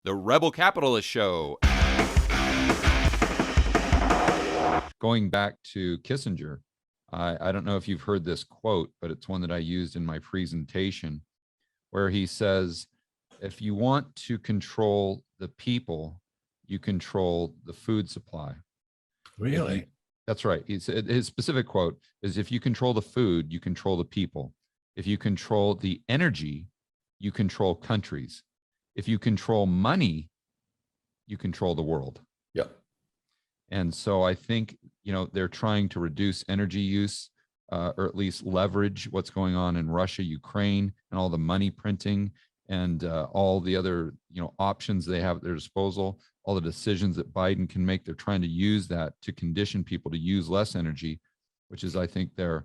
The Rebel Capitalist Show. Going back to Kissinger, I don't know if you've heard this quote, but it's one that I used in my presentation, where he says, if you want to control the people, you control the food supply. Really? That's right. His specific quote is, if you control the food, you control the people. If you control the energy, you control countries. If you control money, you control the world. Yep. And so I think, they're trying to reduce energy use, or at least leverage what's going on in Russia, Ukraine, and all the money printing and all the other, options they have at their disposal, all the decisions that Biden can make. They're trying to use that to condition people to use less energy, which is, I think, their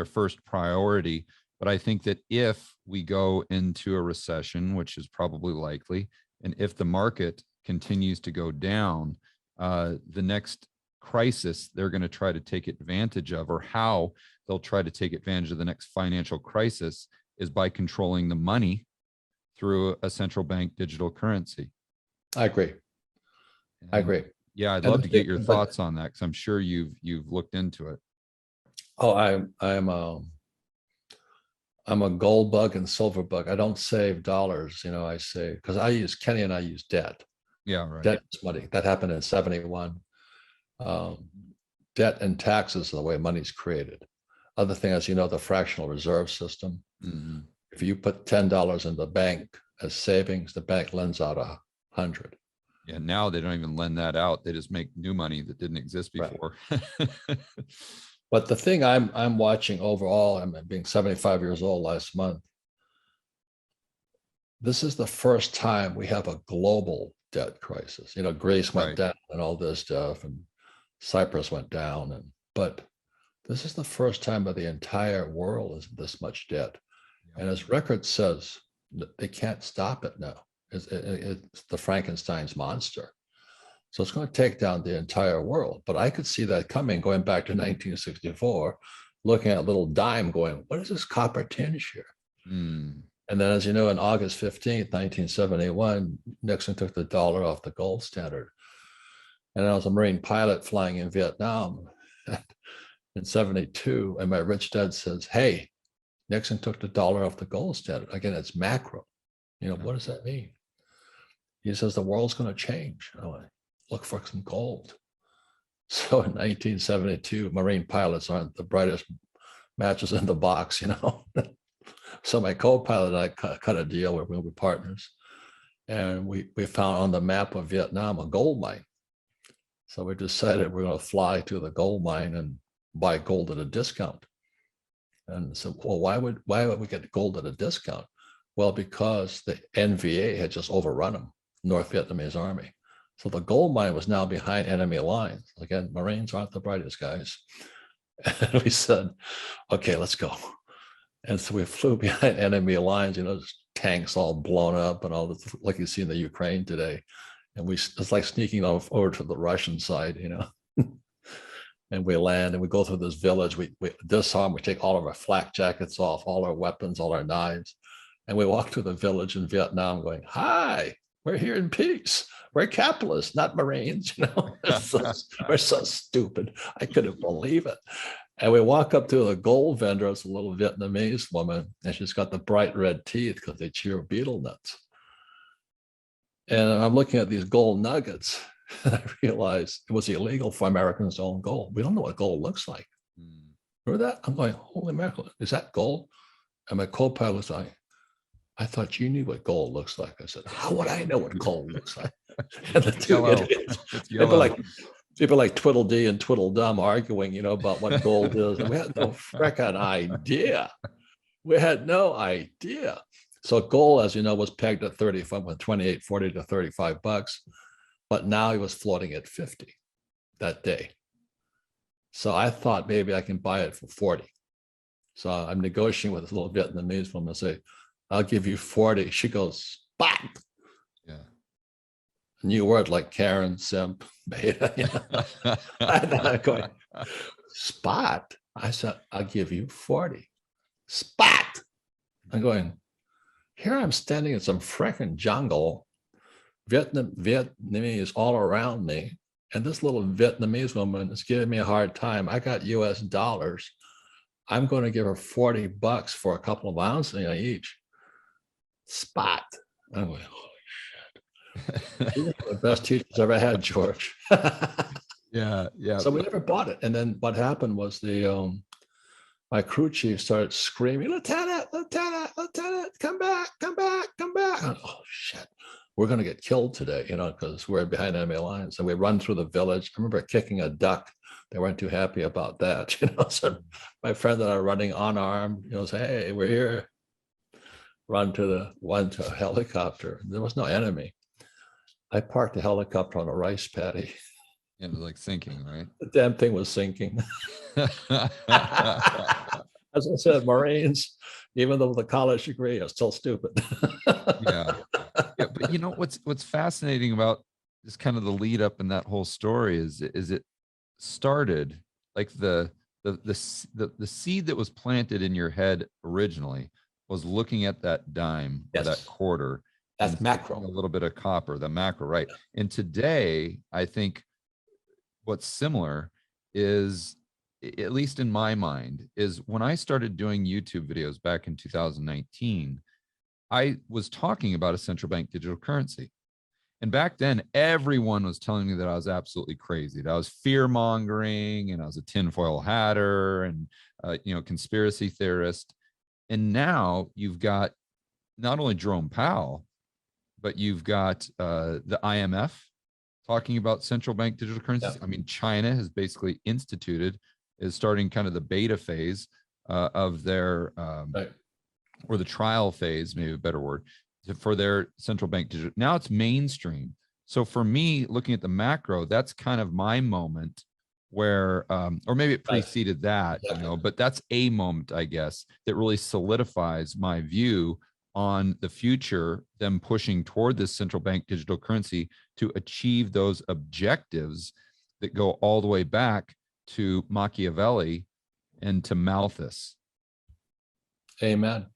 first priority. But I think that if we go into a recession, which is probably likely, and if the market continues to go down, the next crisis they're going to try to take advantage of, or how they'll try to take advantage of the next financial crisis, is by controlling the money through a central bank digital currency. I agree. I agree. Yeah, I'd love to get your thoughts on that, because I'm sure you've looked into it. Oh, I'm a gold bug and silver bug. I don't save dollars, I say, because Kenny and I use debt. Yeah, right. Debt is money. That happened in 71. Debt and taxes are the way money's created. Other thing, as you know, the fractional reserve system. Mm-hmm. If you put $10 in the bank as savings, the bank lends out 100. Yeah, now they don't even lend that out. They just make new money that didn't exist before. Right. But the thing I'm watching overall, I'm being 75 years old last month. This is the first time we have a global debt crisis. Greece went down and all this stuff, and Cyprus went down, but this is the first time that the entire world is this much debt. And as record says, they can't stop it now. It's the Frankenstein's monster. So it's going to take down the entire world. But I could see that coming, going back to 1964, looking at little dime going, what is this copper tinge here? And then, as you know, on August 15th, 1971, Nixon took the dollar off the gold standard. And I was a Marine pilot flying in Vietnam in 72. And my rich dad says, hey, Nixon took the dollar off the gold standard. Again, it's macro. What does that mean? He says, the world's going to change. I went, look for some gold. So in 1972, Marine pilots aren't the brightest matches in the box, So my co-pilot and I cut a deal where we'll be partners. And we found on the map of Vietnam a gold mine. So we decided we're going to fly to the gold mine and buy gold at a discount. And so, well, why would we get gold at a discount? Well, because the NVA had just overrun them, North Vietnamese army. So the gold mine was now behind enemy lines. Again, Marines aren't the brightest guys. And we said, okay, let's go. And so we flew behind enemy lines, tanks all blown up and all this, like you see in the Ukraine today. And it's like sneaking over to the Russian side, And we land and we go through this village. We disarm, we take all of our flak jackets off, all our weapons, all our knives. And we walk through the village in Vietnam going, hi, we're here in peace. We're capitalists, not Marines. We're so stupid. I couldn't believe it. And we walk up to a gold vendor. It's a little Vietnamese woman, and she's got the bright red teeth because they chew betel nuts. And I'm looking at these gold nuggets, and I realized it was illegal for Americans to own gold. We don't know what gold looks like. Remember that? I'm going, holy mackerel, is that gold? And my co-pilot's like, I thought you knew what gold looks like. I said, how would I know what gold looks like? And the two idiots, people like Twiddledee and Twiddledum arguing, about what gold is. And we had no frickin' idea. We had no idea. So gold, as you know, was pegged at 35, when 28.40 to $35, but now he was floating at 50 that day. So I thought maybe I can buy it for 40. So I'm negotiating with this little Vietnamese woman. I say, I'll give you 40. She goes, spot. Yeah. A new word like Karen, simp, beta. I'm going, spot. I said, I'll give you 40. Spot. I'm going, Here I'm standing in some frickin' jungle, Vietnamese all around me. And this little Vietnamese woman is giving me a hard time. I got US dollars. I'm going to give her $40 for a couple of ounces, each. Spot. I'm going, these are the best teachers I've ever had, George. Yeah, yeah. So we never bought it. And then what happened was my crew chief started screaming, Lieutenant, Lieutenant, Lieutenant, come back, come back, come back. Oh, shit. We're going to get killed today, because we're behind enemy lines. And we run through the village. I remember kicking a duck. They weren't too happy about that. So my friend and I are running unarmed, say, hey, we're here. Run to a helicopter. There was no enemy. I parked the helicopter on a rice paddy. It was like sinking, right? The damn thing was sinking. As I said, Marines, even though the college degree, are still stupid. Yeah. But what's fascinating about this kind of the lead up in that whole story is it started like the seed that was planted in your head originally was looking at that dime, yes, or that quarter. That's macro. A little bit of copper, the macro, right? And today, I think what's similar is, at least in my mind, is when I started doing YouTube videos back in 2019, I was talking about a central bank digital currency. And back then, everyone was telling me that I was absolutely crazy, that I was fear mongering and I was a tinfoil hatter and, conspiracy theorist. And now you've got not only Jerome Powell, but you've got the IMF talking about central bank digital currencies. Yeah. I mean, China has basically is starting kind of the beta phase of their, right, or the trial phase, maybe a better word, for their central bank digital. Now it's mainstream. So for me, looking at the macro, that's kind of my moment where, or maybe it preceded that, but that's a moment, I guess, that really solidifies my view on the future, them pushing toward this central bank digital currency to achieve those objectives that go all the way back to Machiavelli and to Malthus. Amen.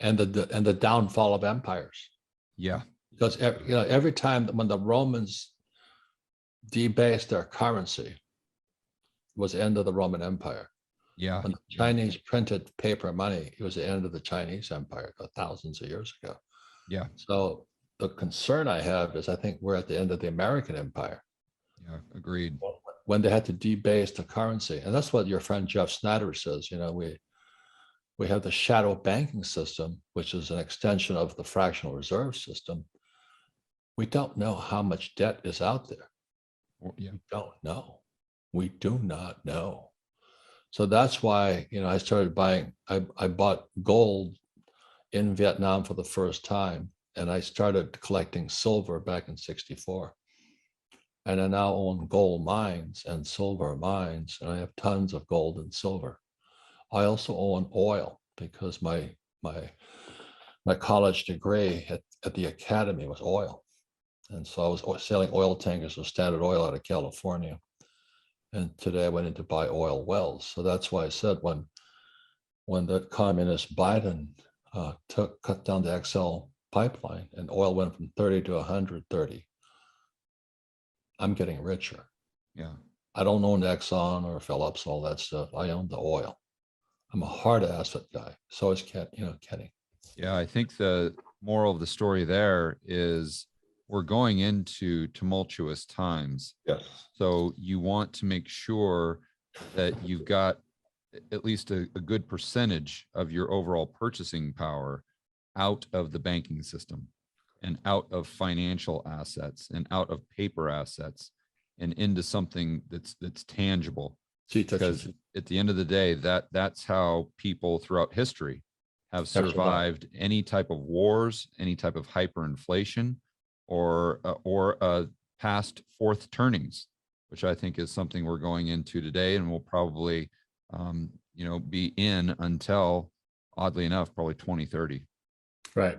And the downfall of empires. Yeah. Because every time when the Romans debased their currency, was the end of the Roman Empire. Yeah. When the Chinese printed paper money, it was the end of the Chinese Empire thousands of years ago. Yeah. So the concern I have is I think we're at the end of the American Empire. Yeah, agreed. When they had to debase the currency. And that's what your friend Jeff Snyder says. We have the shadow banking system, which is an extension of the fractional reserve system. We don't know how much debt is out there. Yeah. We don't know. We do not know. So that's why, I started buying, I bought gold in Vietnam for the first time. And I started collecting silver back in '64. And I now own gold mines and silver mines. And I have tons of gold and silver. I also own oil because my college degree at the academy was oil. And so I was sailing oil tankers with Standard Oil out of California. And today I went in to buy oil wells. So that's why I said when the communist Biden cut down the XL pipeline and oil went from 30 to 130, I'm getting richer. Yeah. I don't own Exxon or Phillips, all that stuff. I own the oil. I'm a hard asset guy. So is Kenny. Yeah, I think the moral of the story there is we're going into tumultuous times. Yes. So you want to make sure that you've got at least a good percentage of your overall purchasing power out of the banking system and out of financial assets and out of paper assets and into something that's tangible. Because at the end of the day, that's how people throughout history have survived any type of wars, any type of hyperinflation, or past fourth turnings, which I think is something we're going into today, and will probably, be in until, oddly enough, probably 2030. Right,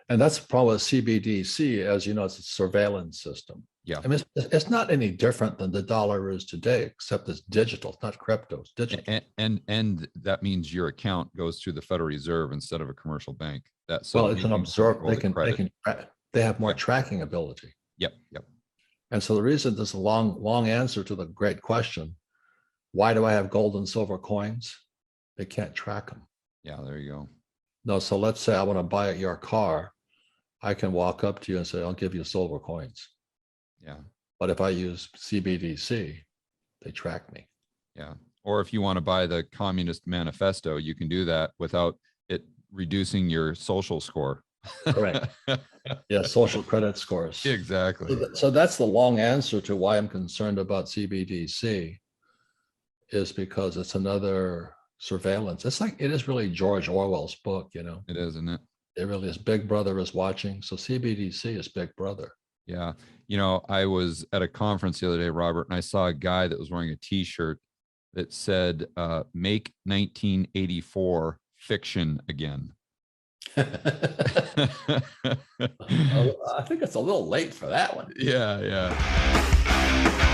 and that's the problem with CBDC, as you know, it's a surveillance system. Yeah. I mean, it's not any different than the dollar is today, except it's digital. It's not crypto, it's digital. And that means your account goes through the Federal Reserve instead of a commercial bank. Well, it's an You observe, control the credit. they have more Yep. tracking ability. Yep. Yep. And so the reason there's a long answer to the great question, why do I have gold and silver coins? They can't track them. Yeah. There you go. No, so let's say I want to buy your car. I can walk up to you and say, I'll give you silver coins. Yeah. But if I use CBDC, they track me. Yeah. Or if you want to buy the Communist Manifesto, you can do that without it reducing your social score. Correct. Yeah, social credit scores. Exactly. So that's the long answer to why I'm concerned about CBDC, is because it's another surveillance. It's like, it is really George Orwell's book, you know. It is, isn't it? It really is. Big Brother is watching. So CBDC is Big Brother. Yeah. You know, I was at a conference the other day, Robert, and I saw a guy that was wearing a t-shirt that said, make 1984 fiction again. I think it's a little late for that one. Yeah. Yeah.